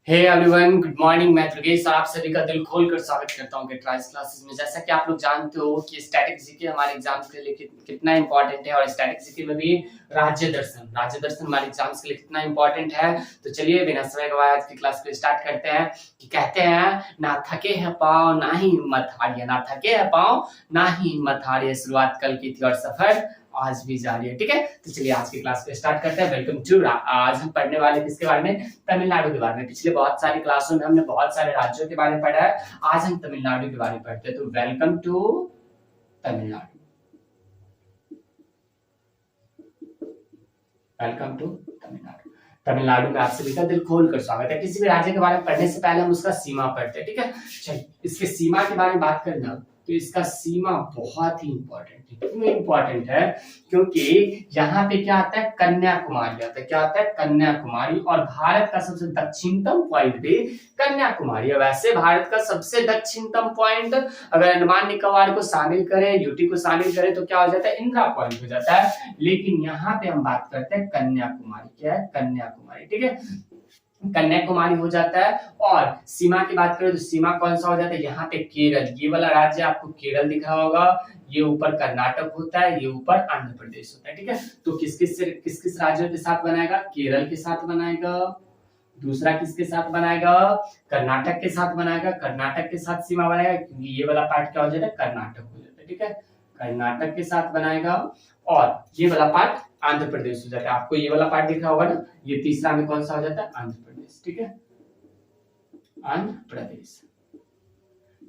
Hey everyone, good morning. मैं दुर्गेश और आप सभी का दिल खोलकर स्वागत करता हूं ट्राइस क्लासेस में। जैसा कि आप लोग जानते हो कि स्टैटिक जीके हमारे एग्जाम्स के लिए कितना इंपॉर्टेंट है, और स्टैटिक जीके में भी राज्य दर्शन हमारे एग्जाम्स के लिए कितना इंपॉर्टेंट है। तो चलिए बिना समय गवाए आज की क्लास को स्टार्ट करते हैं। कि कहते हैं ना थके हैं पाँव ना ही हिम्मत हारिए, ना थके हैं पाँव ना ही हिम्मत हारिए, शुरुआत कल की थी और सफर आज भी जारी है। ठीक है, तो चलिए आज की क्लास को स्टार्ट करते हैं। Welcome to. आज हम पढ़ने वाले किसके बारे में? तमिलनाडु के बारे में। पिछले बहुत सारी क्लासों में हमने बहुत सारे राज्यों के बारे में पढ़ा है, आज हम तमिलनाडु के बारे में पढ़ते हैं। तो welcome to Tamil Nadu, welcome to Tamil Nadu. Tamil Nadu में आप सभी का दिल खोल कर स्वागत है। किसी भी राज्य के बारे में पढ़ने से पहले हम उसका सीमा पढ़ते हैं। ठीक है, चलिए इसके सीमा के बारे में बात करना। तो इसका सीमा बहुत ही इंपॉर्टेंट है। क्यों इंपॉर्टेंट है? क्योंकि यहाँ पे क्या आता है, कन्याकुमारी आता है। क्या आता है? कन्याकुमारी। और भारत का सबसे दक्षिणतम पॉइंट भी कन्याकुमारी है। वैसे भारत का सबसे दक्षिणतम पॉइंट अगर अंडमान निकोबार को शामिल करें, यूटी को शामिल करें, तो क्या हो जाता है? इंदिरा पॉइंट हो जाता है। लेकिन यहाँ पे हम बात करते हैं कन्याकुमारी। क्या है? कन्याकुमारी। ठीक है, कन्याकुमारी हो जाता है। और सीमा की बात करें तो सीमा कौन सा हो जाता है? यहाँ पे केरल, ये वाला राज्य आपको केरल दिख रहा होगा, ये ऊपर कर्नाटक होता है, ये ऊपर आंध्र प्रदेश होता है। ठीक है, तो किस किस राज्यों के साथ बनाएगा? केरल के साथ बनाएगा। दूसरा किसके साथ बनाएगा? कर्नाटक के साथ बनाएगा। कर्नाटक के साथ सीमा बनाएगा क्योंकि ये वाला पार्ट क्या हो जाता है? कर्नाटक हो जाता है। ठीक है, कर्नाटक के साथ बनाएगा। और ये वाला पार्ट आंध्र प्रदेश हो जाता है। आपको ये वाला पार्ट दिख रहा होगा ना, ये तीसरा में कौन सा हो जाता है? आंध्र प्रदेश। ठीक है, आंध्र प्रदेश।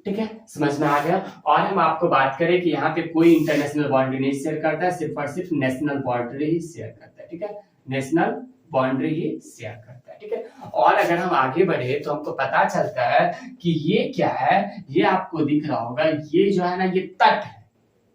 ठीक है, समझ में आ गया। और हम आपको बात करें कि यहाँ पे कोई इंटरनेशनल बाउंड्री नहीं शेयर करता है, सिर्फ और सिर्फ नेशनल बाउंड्री ही शेयर करता है। ठीक है, नेशनल बाउंड्री ही शेयर करता है। ठीक है, और अगर हम आगे बढ़े तो हमको पता चलता है कि ये क्या है, ये आपको दिख रहा होगा, ये जो है ना, ये तट है।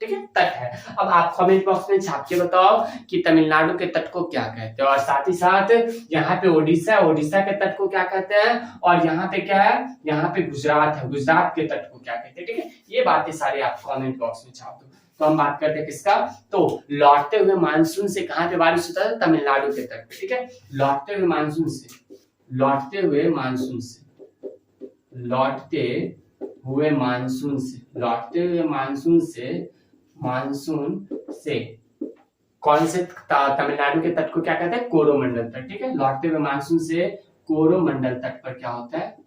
ठीक है, तट है। अब आप कमेंट बॉक्स में छाप के बताओ कि तमिलनाडु के तट को क्या कहते हैं, और साथ ही साथ यहाँ पे ओडिशा, ओडिशा के तट को क्या कहते हैं, और यहाँ पे क्या है, यहाँ पे गुजरात है, गुजरात के तट को क्या कहते हैं। ठीक है, ये बातें सारी आप कमेंट बॉक्स में छाप दो। तो हम बात करते हैं किसका? तो लौटते हुए मानसून से कहाँ पे बारिश होता है? तमिलनाडु के तट पे। ठीक है, लौटते हुए मानसून से, लौटते हुए मानसून से, लौटते हुए मानसून से, लौटते हुए मानसून से, मानसून से कौन से तमिलनाडु के तट को क्या कहते हैं? कोरोमंडल तट। ठीक है, लौटते हुए मानसून से कोरोमंडल तट पर क्या होता है?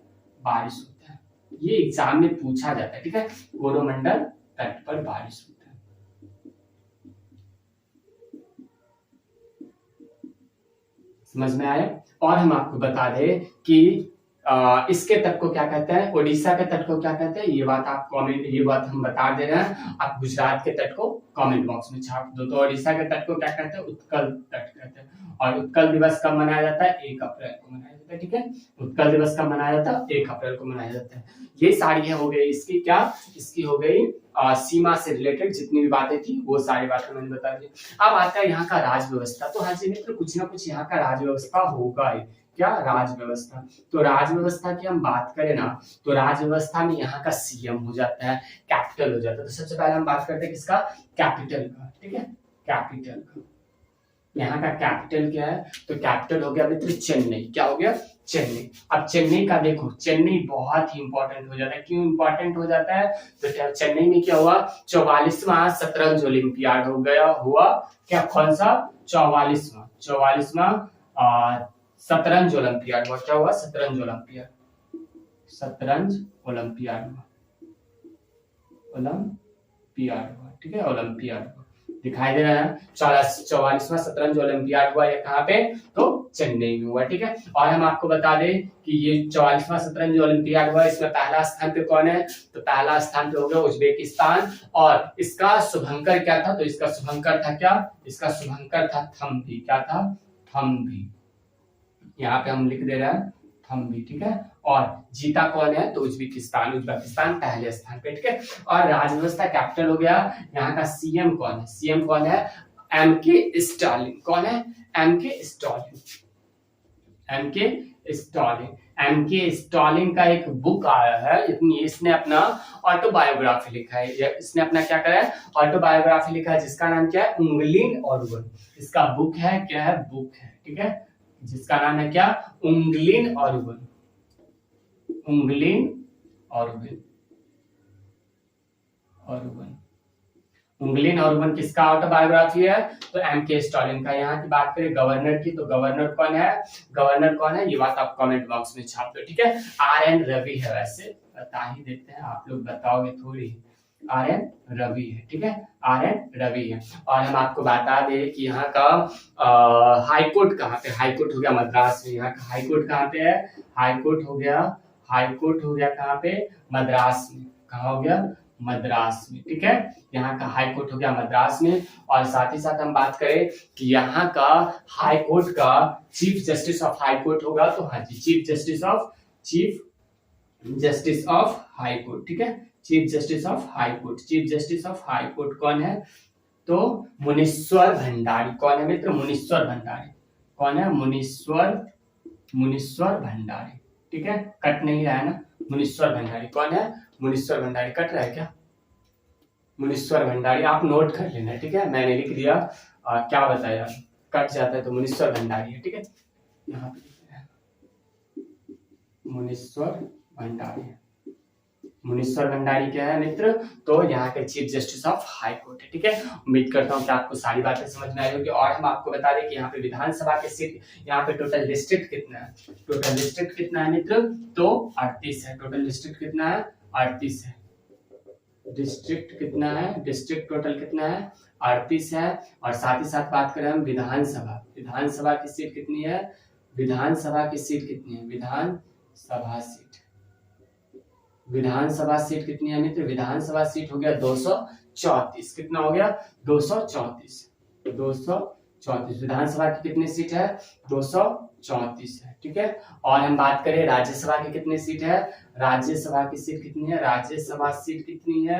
बारिश होता है। ये एग्जाम में पूछा जाता है। ठीक है, कोरोमंडल तट पर बारिश होता है। समझ में आया? और हम आपको बता दें कि इसके तट को क्या कहते हैं, ओडिशा के तट को क्या कहते हैं, ये बात हम बता दे रहे हैं। आप गुजरात के तट को कमेंट बॉक्स में छाप दो। तो ओडिशा के तट को क्या कहते हैं? उत्कल तट कहते हैं। और उत्कल दिवस कब मनाया जाता है? 1 अप्रैल को मनाया जाता है। ठीक है, उत्कल दिवस कब मनाया जाता है? 1 अप्रैल को मनाया जाता है। ये सारी हो गई इसकी क्या, इसकी हो गई सीमा से रिलेटेड जितनी भी बातें थी वो सारी बातें मैंने बता दी। अब आता है यहाँ का राज व्यवस्था। तो हाँ जी मित्र, कुछ ना कुछ यहाँ का राज व्यवस्था होगा ही। क्या? राज व्यवस्था। तो राज व्यवस्था की हम बात करें ना, तो राज व्यवस्था में यहाँ का सीएम हो जाता है, कैपिटल हो जाता है। तो सबसे पहले हम बात करते हैं किसका? कैपिटल का। ठीक है, कैपिटल का। यहाँ का कैपिटल क्या है? तो कैपिटल हो गया मित्र चेन्नई। क्या हो गया? चेन्नई। अब चेन्नई का देखो, चेन्नई बहुत ही इंपॉर्टेंट हो जाता है। क्यों इंपॉर्टेंट हो जाता है? तो चेन्नई में क्या हुआ? 44वां शतरंज ओलंपियाड हो गया, हुआ क्या? कौन सा? 44वां शतरंज ओलंपियाड हुआ। क्या हुआ? शतरंज ओलंपियाड, शतरंज ओलंपियाड हुआ, ओलंपियाड हुआ। ठीक है, ओलंपियाड हुआ, दिखाई दे रहा है। 44वां शतरंज ओलंपियाड हुआ है कहाँ पे? तो चेन्नई में हुआ। ठीक है, और हम आपको बता दें कि ये 44वां शतरंज ओलंपियाड हुआ, इसमें पहला स्थान पे कौन है? तो पहला स्थान पे हो गया उज्बेकिस्तान। और इसका शुभंकर क्या था? तो इसका शुभंकर था क्या? इसका शुभंकर था थम्बी। क्या था? थम्बी। यहाँ पे हम लिख दे रहे हैं थम्बी। ठीक है, और जीता कौन है? तो उज्बेकिस्तान, उज्बेकिस्तान पहले स्थान पे। ठीक है, और राज व्यवस्था कैपिटल हो गया। यहाँ का सीएम कौन है? सीएम कौन है? एमके स्टालिन। कौन है? एमके स्टालिन, एमके स्टालिन। एमके स्टालिन का एक बुक आया है, इसने अपना ऑटोबायोग्राफी लिखा है। इसने अपना क्या करा है? ऑटोबायोग्राफी लिखा है, जिसका नाम क्या है? उंगलिन ओरुगन। इसका बुक है, क्या है? बुक है। ठीक है, जिसका नाम है क्या? उंगलिन ओरुगन। उंगलिन ऑर्गन, उंगलिन ऑर्गन किसका ऑटोबायोग्राफी है? तो एम के स्टालिन का। यहाँ की बात करें गवर्नर की, तो गवर्नर कौन है? गवर्नर कौन है ये बात आप कमेंट बॉक्स में छाप दो, ठीक है। आर एन रवि है, वैसे बता ही देते हैं, आप लोग बताओगे थोड़ी। आर एन रवि है, ठीक है, आर एन रवि है। और हम आपको बता दें कि यहाँ का हाई कोर्ट कहाँ पे? हाई कोर्ट हो गया मद्रास में। यहाँ का हाई कोर्ट कहाँ पे है? हाई कोर्ट हो गया, हाई कोर्ट हो गया कहाँ पे? मद्रास में। कहाँ हो गया? मद्रास में, ठीक है। यहाँ का हाई कोर्ट हो गया मद्रास में। और साथ ही साथ हम बात करें कि यहाँ का हाई कोर्ट का chief justice of high court होगा, तो हाँ जी, chief justice of high court, ठीक है, chief justice of high court. Chief justice of high court कौन है? तो मुनीश्वर भंडारी। कौन है मित्र? मुनीश्वर भंडारी। कौन है? मुनीश्वर भंडारी, ठीक है, कट नहीं रहा है ना? मुनीश्वर भंडारी कौन है? मुनीश्वर भंडारी। कट रहा है क्या? मुनीश्वर भंडारी आप नोट कर लेना, ठीक है, मैंने लिख दिया। क्या बताया, कट जाता है तो मुनीश्वर भंडारी है, ठीक है। यहाँ पे मुनीश्वर भंडारी है। मुनीश्वर भंडारी क्या है मित्र? तो यहाँ के chief justice of high court है, ठीक है। उम्मीद करता हूँ कि आपको सारी बातें समझ में आई होगी। और हम आपको बता दें कि यहाँ पे विधानसभा के सीट, यहाँ पे टोटल डिस्ट्रिक्ट कितना है? टोटल डिस्ट्रिक्ट कितना है मित्र? तो 38 है। टोटल डिस्ट्रिक्ट कितना है? 38 है। डिस्ट्रिक्ट कितना है? डिस्ट्रिक्ट टोटल कितना है? 38 है। और साथ ही साथ बात करें हम विधानसभा, विधानसभा की सीट कितनी है? विधानसभा की सीट कितनी है? विधानसभा सीट, विधानसभा सीट कितनी है मित्र? विधानसभा सीट हो गया 234। कितना हो गया? 234। 234 विधानसभा की कितनी सीट है? 234 है, ठीक है। और हम बात करें राज्यसभा की कितनी सीट है? राज्यसभा की सीट कितनी है? राज्यसभा सीट कितनी है?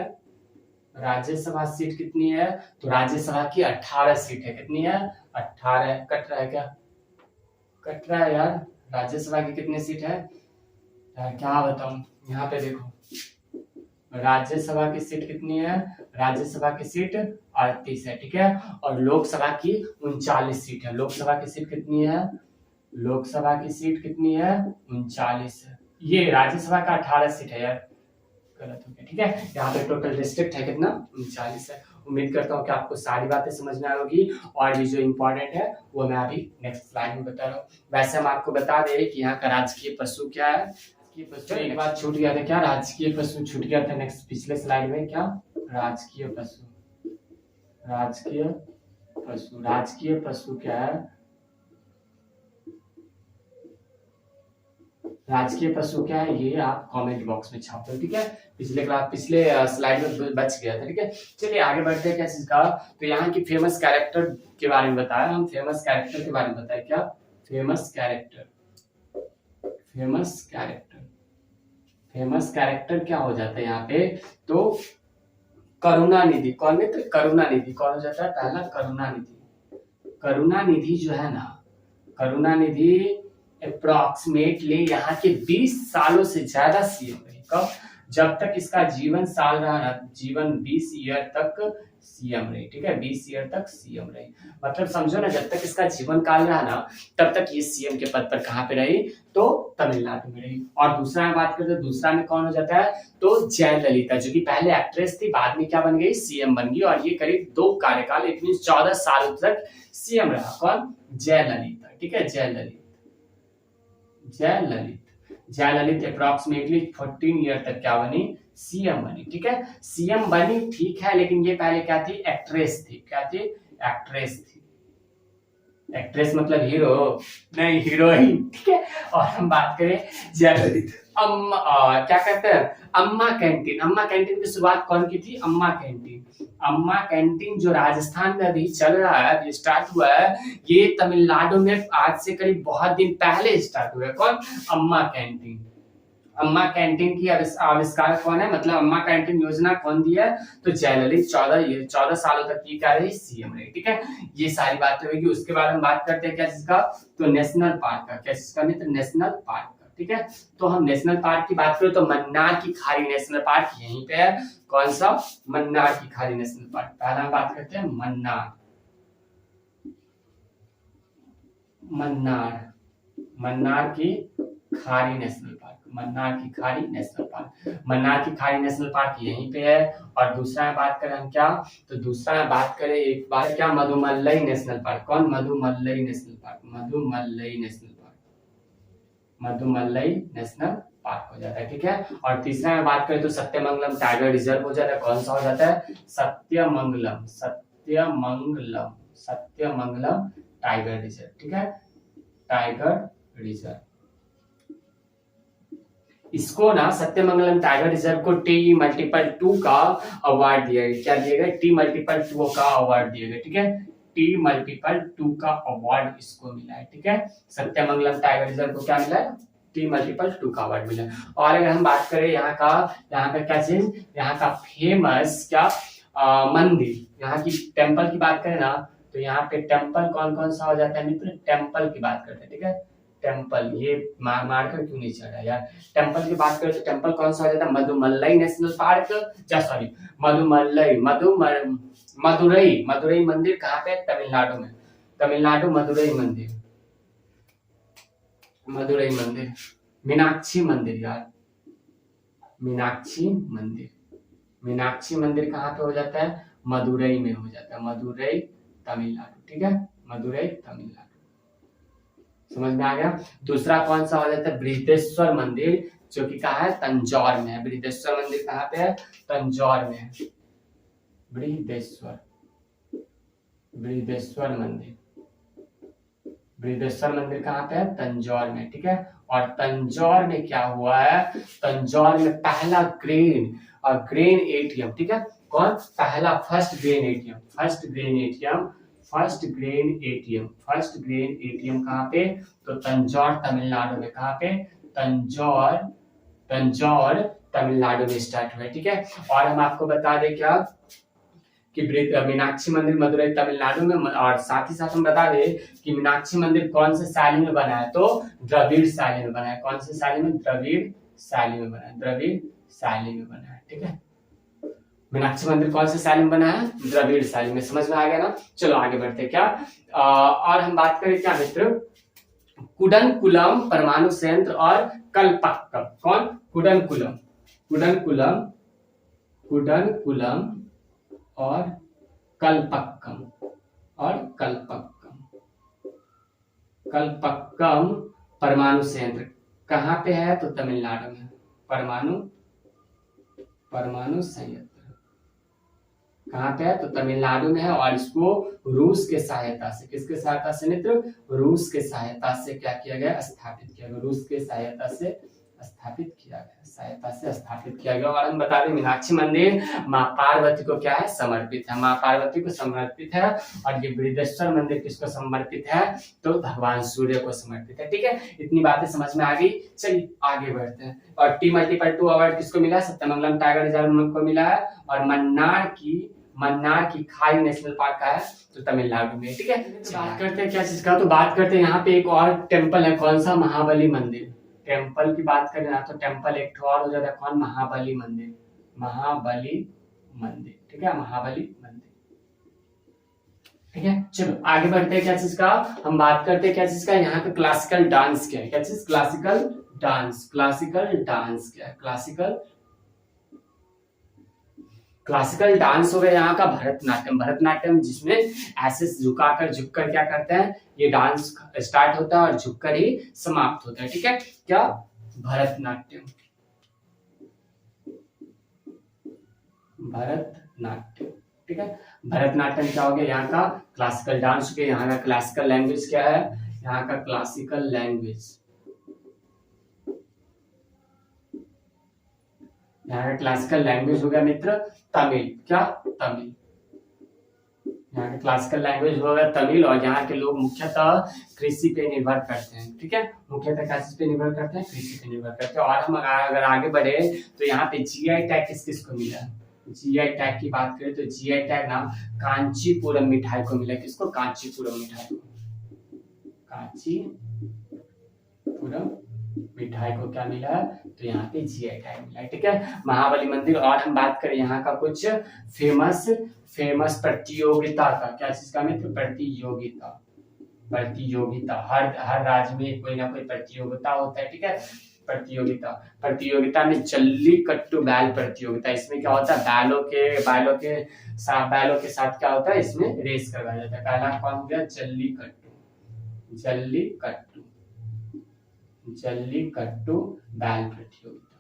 राज्यसभा सीट कितनी है? तो राज्यसभा की 18 सीट है। कितनी है? 18। कट रहा है क्या? कट रहा है यार। राज्यसभा की कितनी सीट है यार, क्या बताऊं। यहाँ पे देखो, राज्यसभा की सीट कितनी है? राज्यसभा की सीट 38 है, ठीक है। और लोकसभा की 39 सीट है। लोकसभा की सीट कितनी है? लोकसभा की सीट कितनी है? 39 है। ये राज्यसभा का 18 सीट है यार, गलत हो गया, ठीक है। यहाँ पे टोटल डिस्ट्रिक्ट है कितना? 39 है। उम्मीद करता हूँ कि आपको सारी बातें समझ में आई होगी। और भी जो इम्पोर्टेंट है वो मैं अभी नेक्स्ट स्लाइड में बता रहा हूँ। वैसे हम आपको बता दें कि यहाँ का राजकीय पशु क्या है। पशु एक बात छूट गया था, क्या? राजकीय पशु छूट गया था नेक्स्ट पिछले स्लाइड में। क्या? राजकीय पशु, राजकीय पशु, राजकीय पशु क्या है? राजकीय पशु क्या है ये आप कमेंट बॉक्स में छाप दो, ठीक है। पिछले स्लाइड में बच गया था, ठीक है। चलिए आगे बढ़ते हैं। क्या चीज का? तो यहाँ की फेमस कैरेक्टर के बारे में बताया हम। फेमस कैरेक्टर के बारे में बताया। क्या? Famous character, famous character, famous character क्या हो जाता है यहाँ पे? तो करुणानिधि। कौन मित्र? करुणानिधि। कौन हो जाता है? पहला करुणानिधि। करुणानिधि जो है ना, करुणानिधि अप्रोक्सीमेटली यहाँ के 20 सालों से ज्यादा सीएम रही। कब? जब तक इसका जीवन साल रहा ना, जीवन 20 ईयर तक सीएम रही, ठीक है, 20 ईयर तक सीएम रही। मतलब समझो ना, जब तक इसका जीवन काल रहा ना, तब तक ये सीएम के पद पर कहाँ पे रही? तो तमिलनाडु में रही। और दूसरा में बात करते हैं, दूसरा में कौन हो जाता है? तो जयललिता, जो कि पहले एक्ट्रेस थी, बाद में क्या बन गई? सीएम बन गई। और ये करीब 2 कार्यकाल, इट मींस 14 सालों तक सीएम रहा। कौन? जयललिता, ठीक है, जयललिता, जयललित। जयललित अप्रोक्सीमेटली 14 ईयर तक क्या बनी? सीएम बनी, ठीक है। सीएम बनी, ठीक है, लेकिन ये पहले क्या थी? एक्ट्रेस थी। क्या थी? एक्ट्रेस थी। एक्ट्रेस मतलब हीरो नहीं, हीरोइन, ठीक है। और हम बात करें जयललित, क्या कहते हैं? अम्मा कैंटीन। अम्मा कैंटीन की शुरुआत कौन की थी? अम्मा कैंटीन। अम्मा कैंटीन जो राजस्थान में अभी चल रहा है, अभी स्टार्ट हुआ है, ये तमिलनाडु में आज से करीब बहुत दिन पहले स्टार्ट हुआ है। कौन? अम्मा कैंटीन। अम्मा कैंटीन की आविष्कार कौन है? मतलब अम्मा कैंटीन योजना कौन दी है? तो जयललित 14 सालों तक की क्या रही? सीएम रही, ठीक है। ये सारी बातें होगी। उसके बाद हम बात करते हैं क्या चीज का? तो नेशनल पार्क का। क्या चीज का मित्र? नेशनल पार्क का, ठीक है। तो हम नेशनल पार्क की बात करें तो मन्नार की खाड़ी नेशनल पार्क यहीं पे है। कौन सा? मन्नार की खाड़ी नेशनल पार्क। पहला हम बात करते हैं मन्नार, मन्नार, मन्नार की खाड़ी नेशनल पार्क। मन्नार की खाड़ी नेशनल पार्क। मन्नार की खाड़ी नेशनल पार्क यहीं पे है। और दूसरा में बात करें हम क्या, तो दूसरा में बात करें एक बार क्या, मधुमलई नेशनल पार्क। कौन, Mudumalai national park, Mudumalai national park, Mudumalai national park हो जाता है, ठीक है। और तीसरा में बात करें तो सत्यमंगलम टाइगर रिजर्व हो जाता है। कौन सा हो जाता है, सत्यमंगलम, सत्यमंगलम, सत्यमंगलम टाइगर रिजर्व, ठीक है, टाइगर रिजर्व। इसको ना सत्यमंगलम टाइगर रिजर्व को T+2 का अवार्ड दिया गया। क्या दिया गया, T+2 का अवार्ड दिया गया, ठीक है, T+2 का अवार्ड इसको मिला है, ठीक है। सत्यमंगलम टाइगर रिजर्व को क्या मिला है, T+2 का अवार्ड मिला है। और अगर हम बात करें यहाँ का क्या चीज, यहाँ का फेमस क्या मंदिर, यहाँ की टेम्पल की बात करें ना, तो यहाँ पे टेम्पल कौन कौन सा हो जाता है मित्र, टेम्पल की बात करते हैं, ठीक है। टेम्पल, ये मार कर क्यों नहीं चढ़ा यार। टेम्पल की बात करें तो टेम्पल कौन सा हो जाता है, मधुमलई नेशनल पार्क, सॉरी मदुरई मंदिर कहाँ पे, तमिलनाडु में, तमिलनाडु मदुरई मंदिर, मदुरई मंदिर। मीनाक्षी मंदिर यार, मीनाक्षी मंदिर, मीनाक्षी मंदिर कहाँ पे हो जाता है, मदुरई में हो जाता है, मदुरई तमिलनाडु, ठीक है, मदुरई तमिलनाडु। समझ में आ गया। दूसरा कौन सा हो जाता है, बृहदेश्वर मंदिर, जो कि कहाँ है, तंजौर में है। बृहदेश्वर मंदिर कहाँ पे है, तंजौर में है, बृहदेश्वर, बृहदेश्वर मंदिर, बृहदेश्वर मंदिर कहाँ पे है, तंजौर में, ठीक है। और तंजौर में क्या हुआ है, तंजौर में पहला ग्रेन एटीएम, ठीक है, कौन, पहला first grain ATM, first grain ATM कहाँ पे, तो तंजौर तमिलनाडु में, कहाँ पे, तंजौर तमिलनाडु में स्टार्ट हुआ है, ठीक है। और हम आपको बता दें क्या कि मीनाक्षी मंदिर मदुरई तमिलनाडु में, और साथ ही साथ हम बता दें कि मीनाक्षी मंदिर कौन से शैली में बना है, तो द्रविड़ शैली में बना है। कौन से शैली में, द्रविड़ शैली में बना है, द्रविड़ शैली में बना है, ठीक है। मीनाक्षी मंदिर कौन से शैली में बना है, द्रविड़ शैली में। समझ में आ गया ना। चलो आगे बढ़ते क्या, और हम बात करें क्या मित्र, कुडनकुलम परमाणु संयंत्र और कलपक्कम। कौन, कुडनकुलम और कलपक्कम, कलपक्कम परमाणु संयंत्र कहाँ पे है, तो तमिलनाडु में, परमाणु संयंत्र कहाँ पे है, तो तमिलनाडु में है। और इसको रूस के सहायता से, किसके सहायता से मित्र, रूस के सहायता से क्या किया गया, स्थापित किया गया, रूस के सहायता से स्थापित किया गया, और हम बता दें मीनाक्षी मंदिर माँ पार्वती को क्या है, समर्पित है, माँ पार्वती को समर्पित है। और ये बृहदेश्वर मंदिर किसको समर्पित है, तो भगवान सूर्य को समर्पित है, ठीक है। इतनी बातें समझ में आ गई। चलिए आगे बढ़ते हैं। और T+2 अवार्ड किसको मिला, सत्यमंगलम टाइगर रिजर्व को मिला है। और मन्नार की खाड़ी नेशनल पार्क का है, तो तमिलनाडु में, ठीक है। बात करते हैं क्या चीज का, तो बात करते हैं यहाँ पे एक और टेम्पल है, कौन सा, महाबली मंदिर। टेम्पल की बात करें ना, तो टेम्पल एक और हो जाता है, कौन, महाबली मंदिर, ठीक है, महाबली मंदिर, ठीक है। चलो आगे बढ़ते हैं क्या चीज का, हम बात करते हैं क्या चीज का, यहाँ का क्लासिकल डांस क्या है, क्या चीज, क्लासिकल डांस क्या है, क्लासिकल डांस हो गया यहाँ का भरतनाट्यम, जिसमें ऐसे झुककर क्या करते हैं, ये डांस स्टार्ट होता है और झुककर ही समाप्त होता है, ठीक है। क्या, भरतनाट्यम, ठीक है। भरतनाट्यम क्या हो गया, यहाँ का क्लासिकल डांस हो गया। यहाँ का क्लासिकल लैंग्वेज क्या है, यहाँ का क्लासिकल लैंग्वेज, यहाँ का क्लासिकल लैंग्वेज हो गया मित्र तमिल, क्या, तमिल, यहाँ का क्लासिकल लैंग्वेज हो गया तमिल। और यहाँ के लोग मुख्यतः कृषि पे निर्भर करते हैं, ठीक है, मुख्यतः किस पे निर्भर करते हैं, कृषि पे निर्भर करते हैं। और हम अगर आगे बढ़े तो यहाँ पे GI टैग किसको मिला है, GI टैग की बात करें तो GI टैग ना कांचीपुरम मिठाई को मिला है, किसको, कांचीपुरम मिठाई को क्या मिला है, तो यहाँ पे GI टैग मिला है, ठीक है। महाबली मंदिर। और हम बात करें यहाँ का कुछ फेमस प्रतियोगिता का, क्या चीज का मित्र, प्रतियोगिता, हर राज्य में कोई ना कोई प्रतियोगिता होता है, ठीक है। प्रतियोगिता, प्रतियोगिता में जल्लीकट्टू बैल प्रतियोगिता, इसमें क्या होता है बैलों के साथ क्या होता है, इसमें रेस करवाया जाता है। पहला कौन हो गया, जल्लीकट्टू, जल्लीकट्टू, जल्लीकट्टू बैल प्रतियोगिता,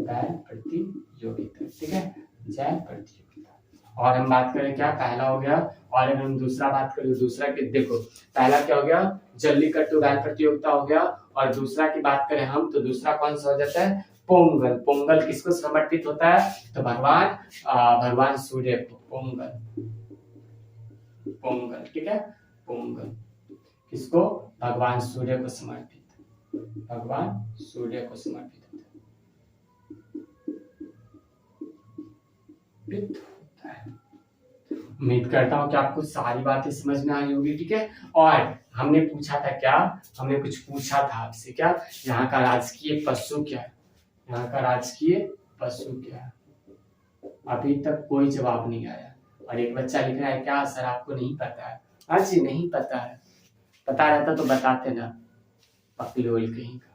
बैल प्रतियोगिता, ठीक है, जैल प्रतियोगिता। और हम बात करें क्या, पहला हो गया, और अगर हम दूसरा बात करें, दूसरा के देखो पहला क्या हो गया, जल्लीकट्टू बैल प्रतियोगिता हो गया, और दूसरा की बात करें हम तो दूसरा कौन सा हो जाता है, पोंगल। पोंगल किसको समर्पित होता है, तो भगवान सूर्य को, पोंगल, पोंगल, ठीक है, पोंगल किसको, भगवान सूर्य को समर्पित, भगवान सूर्य को समर्पित होता है। उम्मीद करता हूँ कि आपको सारी बातें समझ में आई होगी, ठीक है। और हमने पूछा था क्या, हमने कुछ पूछा था आपसे क्या, यहाँ का राजकीय पशु क्या है, यहाँ का राजकीय पशु क्या है, अभी तक कोई जवाब नहीं आया। और एक बच्चा लिख रहा है क्या सर आपको नहीं पता है, हाँ जी नहीं पता है, पता रहता तो बताते ना, पकलोल कहीं का।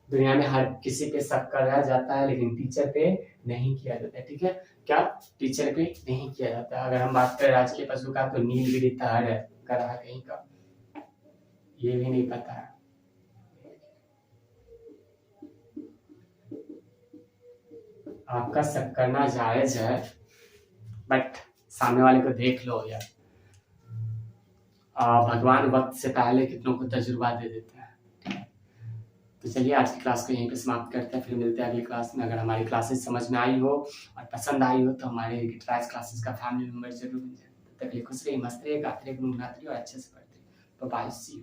दुनिया में हर किसी पे शक करा जाता है लेकिन टीचर पे नहीं किया जाता है, ठीक है, क्या टीचर पे नहीं किया जाता। अगर हम बात करें राजकीय पशु का तो नीलगिरी ताड़ है, करा कहीं का, ये भी नहीं पता है। आपका शक करना जायज है, बट सामने वाले को देख लो यार, भगवान वक्त से पहले कितनों को तजुर्बा दे देते हैं। तो चलिए आज की क्लास को यहीं पे समाप्त करते हैं, फिर मिलते हैं अगली क्लास में। अगर हमारी क्लासेस समझ में आई हो और पसंद आई हो तो हमारे गिटार क्लासेस का फैमिली मेंबर जरूर बन जाए। तब तक खुश रहिए, मस्त रहिए, गाते रहिए, गुनगुनाते रहिए और अच्छे से पढ़ते रहिए। Bye, see you.